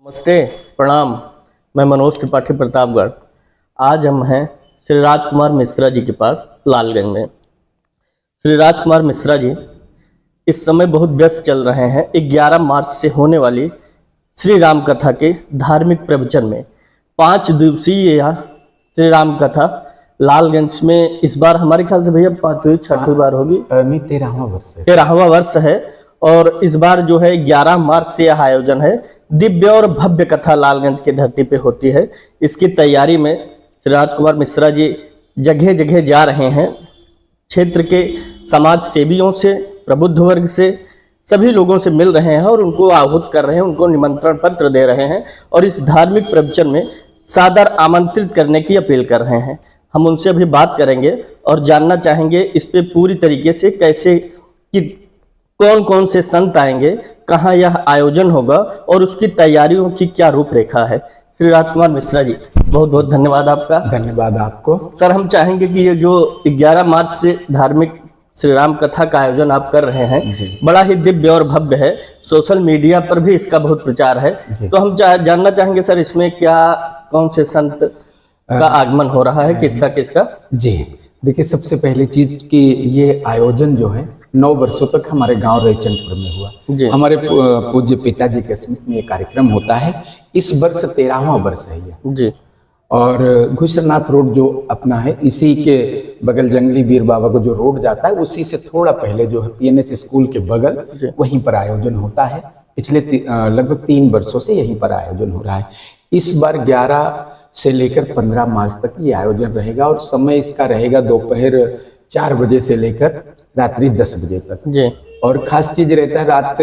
नमस्ते, प्रणाम। मैं मनोज त्रिपाठी प्रतापगढ़। आज हम हैं श्री राजकुमार मिश्रा जी के पास लालगंज में। श्री राजकुमार मिश्रा जी इस समय बहुत व्यस्त चल रहे हैं 11 मार्च से होने वाली श्री राम कथा के धार्मिक प्रवचन में। 5 दिवसीय यह श्री राम कथा लालगंज में इस बार हमारे ख्याल से भैया 5वीं 6वीं बार होगी, नहीं 13वां वर्ष है। 13वां वर्ष है। और इस बार जो है 11 मार्च से यह आयोजन है। दिव्य और भव्य कथा लालगंज की धरती पे होती है। इसकी तैयारी में श्री राजकुमार मिश्रा जी जगह जगह जा रहे हैं। क्षेत्र के समाज सेवियों से, प्रबुद्ध वर्ग से, सभी लोगों से मिल रहे हैं और उनको आहूत कर रहे हैं, उनको निमंत्रण पत्र दे रहे हैं और इस धार्मिक प्रवचन में सादर आमंत्रित करने की अपील कर रहे हैं। हम उनसे अभी बात करेंगे और जानना चाहेंगे इस पे पूरी तरीके से कैसे कि कौन कौन से संत आएंगे, कहाँ यह आयोजन होगा और उसकी तैयारियों की क्या रूपरेखा है। श्री राजकुमार मिश्रा जी, बहुत बहुत धन्यवाद आपका। धन्यवाद आपको। सर, हम चाहेंगे कि ये जो 11 मार्च से धार्मिक श्री राम कथा का आयोजन आप कर रहे हैं, बड़ा ही दिव्य और भव्य है। सोशल मीडिया पर भी इसका बहुत प्रचार है। तो हम जानना चाहेंगे सर, इसमें क्या कौन से संत का आगमन हो रहा है, किसका किसका? जी देखिए, सबसे पहली चीज कि ये आयोजन जो है 9 वर्षों तक हमारे गांव रईचंदपुर में हुआ। हमारे पूज्य पिताजी के स्मृति में ये कार्यक्रम होता है। इस वर्ष 13वां वर्ष है ये जी। और घुसरनाथ रोड जो अपना है, इसी के बगल जंगली वीर बाबा को जो रोड जाता है, उसी से थोड़ा पहले जो है PNS स्कूल के बगल वहीं पर आयोजन होता है। पिछले लगभग 3 वर्षों से यहीं पर आयोजन हो रहा है। इस बार 11 से लेकर 15 मार्च तक ये आयोजन रहेगा और समय इसका रहेगा दोपहर 4 बजे से लेकर रात्रि 10 बजे तक जी। और खास चीज रहता है, रात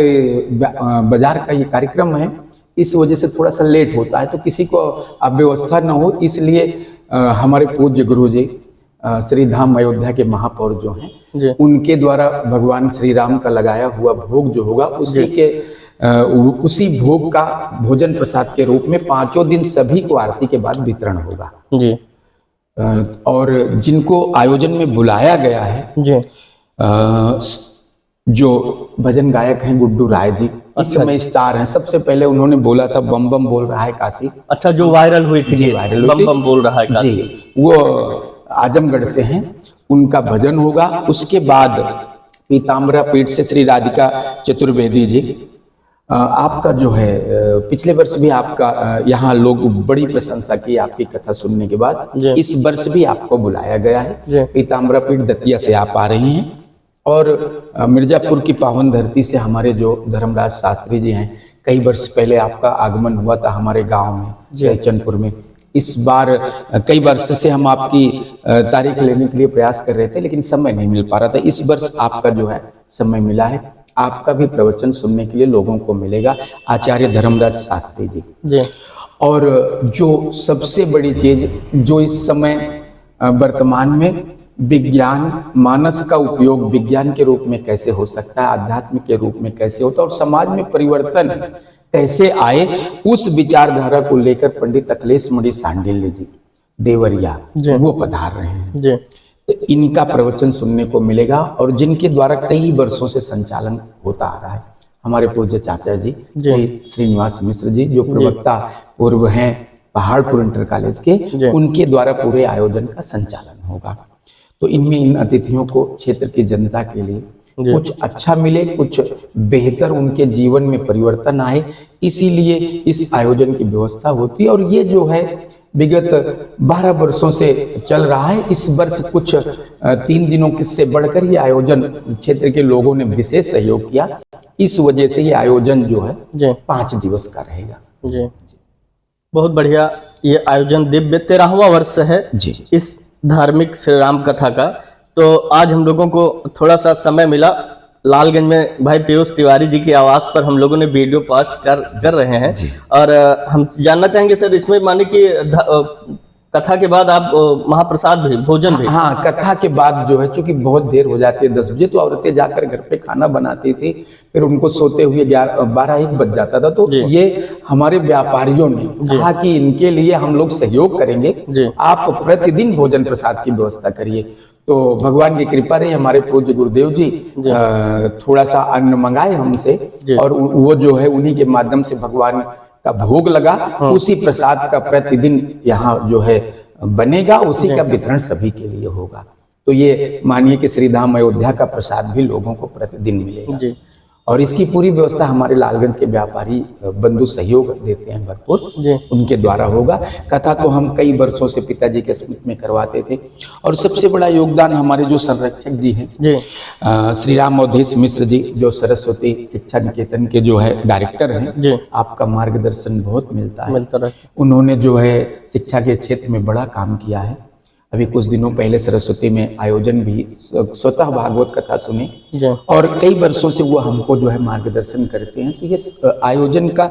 बाजार का ये कार्यक्रम है, इस वजह से थोड़ा सा लेट होता है, तो किसी को अव्यवस्था न हो, इसलिए हमारे पूज्य गुरु जी श्री धाम अयोध्या के महापौर जो हैं, उनके द्वारा भगवान श्री राम का लगाया हुआ भोग जो होगा, उसी भोग का भोजन प्रसाद के रूप में 5 दिन सभी को आरती के बाद वितरण होगा जी। और जिनको आयोजन में बुलाया गया है जी, जो भजन गायक हैं गुड्डू राय जी, इस समय स्टार हैं। सबसे पहले उन्होंने बोला था बम बम बोल रहा है काशी। अच्छा, जो वायरल हुई थी, वायरल बम बम बोल रहा है काशी जी, वो आजमगढ़ से हैं। उनका भजन होगा। उसके बाद पीताम्बरा पीठ से श्री राधिका चतुर्वेदी जी, आपका जो है पिछले वर्ष भी आपका यहाँ लोग बड़ी प्रशंसा की आपकी कथा सुनने के बाद। इस वर्ष भी आपको बुलाया गया है। पीताम्बरा पीठ दतिया से आप आ रहे हैं और मिर्जापुर की पावन धरती से हमारे जो धर्मराज शास्त्री जी हैं, कई वर्ष पहले आपका आगमन हुआ था हमारे गांव में रईचंदपुर में। इस बार कई वर्ष से हम आपकी तारीख लेने के लिए प्रयास कर रहे थे, लेकिन समय नहीं मिल पा रहा था। इस वर्ष आपका जो है समय मिला है। आपका भी प्रवचन सुनने के लिए लोगों को मिलेगा, आचार्य धर्मराज शास्त्री जी। और जो सबसे बड़ी चीज जो इस समय वर्तमान में विज्ञान मानस का उपयोग विज्ञान के रूप में कैसे हो सकता है, आध्यात्म के रूप में कैसे होता है और समाज में परिवर्तन कैसे आए, उस विचारधारा को लेकर पंडित अखिलेश मणि सांडिल्य जी देवरिया वो पधार रहे हैं जी। इनका प्रवचन सुनने को मिलेगा और जिनके द्वारा कई वर्षों से संचालन होता आ रहा है, हमारे पूज्य चाचा जी श्रीनिवास मिश्र जी, जो प्रवक्ता पूर्व हैं पहाड़पुर इंटर कॉलेज के, उनके द्वारा पूरे आयोजन का संचालन होगा। तो इनमें इन अतिथियों को क्षेत्र की जनता के लिए कुछ अच्छा मिले, कुछ बेहतर उनके जीवन में परिवर्तन आए, इसीलिए इस आयोजन की व्यवस्था होती है। और ये जो है विगत 12 वर्षों से चल रहा है। इस वर्ष कुछ 3 दिनों से बढ़कर ये आयोजन क्षेत्र के लोगों ने विशेष सहयोग किया, इस वजह से ये आयोजन जो है 5 दिवस का रहेगा जी। बहुत बढ़िया। ये आयोजन दिव्य 13वां वर्ष है जी इस धार्मिक श्री राम कथा का। तो आज हम लोगों को थोड़ा सा समय मिला, लालगंज में भाई पीयूष तिवारी जी की आवाज पर हम लोगों ने वीडियो पोस्ट कर रहे हैं। और हम जानना चाहेंगे सर, इसमें माने कि कथा के बाद आप महाप्रसाद भी, भोजन भी? हाँ, कथा के बाद जो है, चूंकि बहुत देर हो जाती है 10 बजे, तो औरतें जाकर घर पे खाना बनाती थी, फिर उनको सोते हुए 12-1 बज जाता था। तो ये हमारे व्यापारियों ने कहा कि इनके लिए हम लोग सहयोग करेंगे, आप प्रतिदिन भोजन प्रसाद की व्यवस्था करिए। तो भगवान की कृपा रही, हमारे पूज्य गुरुदेव जी थोड़ा सा अन्न मंगाए हमसे और वो जो है उन्हीं के माध्यम से भगवान का भोग लगा, उसी प्रसाद का प्रतिदिन यहाँ जो है बनेगा, उसी का वितरण सभी के लिए होगा। तो ये मानिए कि श्री धाम अयोध्या का प्रसाद भी लोगों को प्रतिदिन मिलेगा जी। और इसकी पूरी व्यवस्था हमारे लालगंज के व्यापारी बंधु सहयोग देते हैं भरपूर, जी। उनके द्वारा होगा। कथा तो हम कई वर्षों से पिताजी के स्मृति में करवाते थे और सबसे बड़ा योगदान हमारे जो संरक्षक जी हैं जी। श्री राम अवधेश मिश्र जी, जो सरस्वती शिक्षा निकेतन के जो है डायरेक्टर हैं जी। आपका मार्गदर्शन बहुत मिलता है। मिलता रहता है। उन्होंने जो है शिक्षा के क्षेत्र में बड़ा काम किया है। अभी कुछ दिनों पहले सरस्वती में आयोजन भी स्वतः भागवत कथा सुने जी। और कई वर्षों से वो हमको जो है मार्गदर्शन करते हैं। तो ये आयोजन का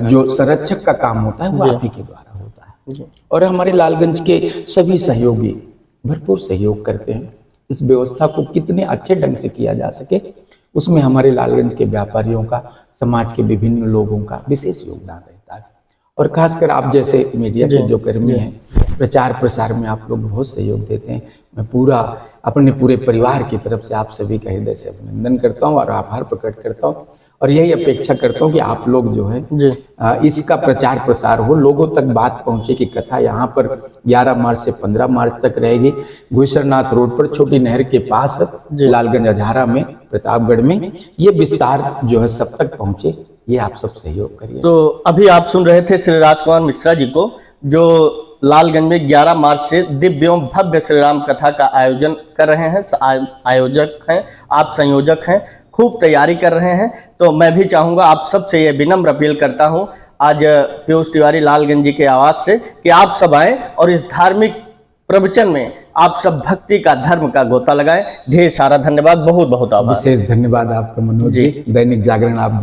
जो संरक्षक का काम होता है वो आप ही के द्वारा होता है जी। और हमारे लालगंज के सभी सहयोगी भरपूर सहयोग करते हैं। इस व्यवस्था को कितने अच्छे ढंग से किया जा सके उसमें हमारे लालगंज के व्यापारियों का, समाज के विभिन्न लोगों का विशेष योगदान रहता है और खासकर आप जैसे मीडिया के जो कर्मी हैं, प्रचार प्रसार में आप लोग बहुत सहयोग देते हैं। मैं अपने पूरे परिवार की तरफ से आप सभी का हृदय से अभिनंदन करता हूं और आभार प्रकट करता हूं और यही अपेक्षा करता हूं कि आप लोग जो है जी। इसका प्रचार प्रसार हो, लोगों तक बात पहुंचे कि कथा यहाँ पर 11 मार्च से 15 मार्च तक रहेगी। घुसरनाथ रोड पर छोटी नहर के पास लालगंज अजहारा में, प्रतापगढ़ में ये विस्तार जो है सब तक पहुंचे, ये आप सब सहयोग करिए। तो अभी आप सुन रहे थे श्री राजकुमार मिश्रा जी को, जो लालगंज में 11 मार्च से दिव्य एवं भव्य श्री राम कथा का आयोजन कर रहे हैं। आयोजक हैं, आप संयोजक हैं, खूब तैयारी कर रहे हैं। तो मैं भी चाहूँगा, आप सबसे ये विनम्र अपील करता हूँ आज पीयूष तिवारी लालगंज जी के आवाज़ से कि आप सब आएँ और इस धार्मिक प्रवचन में आप सब भक्ति का, धर्म का गोता लगाएं। ढेर सारा धन्यवाद, बहुत बहुत आभार। विशेष धन्यवाद आपका मनोज जी। दैनिक जागरण आप